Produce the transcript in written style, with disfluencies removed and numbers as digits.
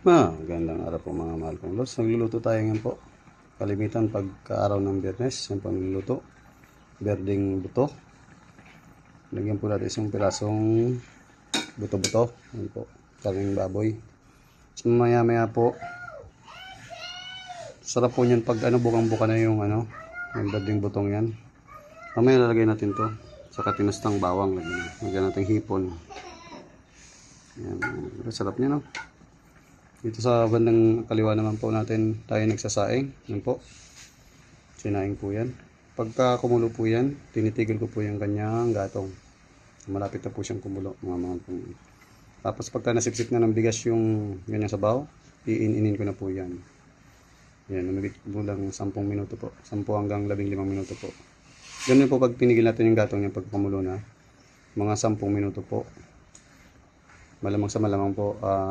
Magandang araw po mga mahal kong lods. Nagluluto tayo ngayon po. Kalimitan pagka-araw ng Biyernes, yung pagluluto. Berding buto. Lagyan po natin isang pirasong buto-buto. Yan po. Karing baboy. So, maya-maya po. Sarap po niyan pag bukang-buka na yung yung berding butong yan. Mamaya lalagay natin to. Sa katinastang bawang. Lagyan natin hipon. Yan. Sarap niya, no? Dito sa bandang kaliwa naman po natin tayo nagsasaing. Yan po. Sinaing po yan. Pagka kumulo po yan, tinitigil ko po yung kanyang gatong. Malapit na po siyang kumulo. Tapos pagka nasipsip na ng bigas yung ganyang sabaw, iin-inin ko na po yan. Yan, umigit po lang 10 minuto po. 10 hanggang 15 minuto po. Ganun po pag tinigil natin yung gatong yung pagkakumulo na. Mga 10 minuto po. Malamang sa malamang po,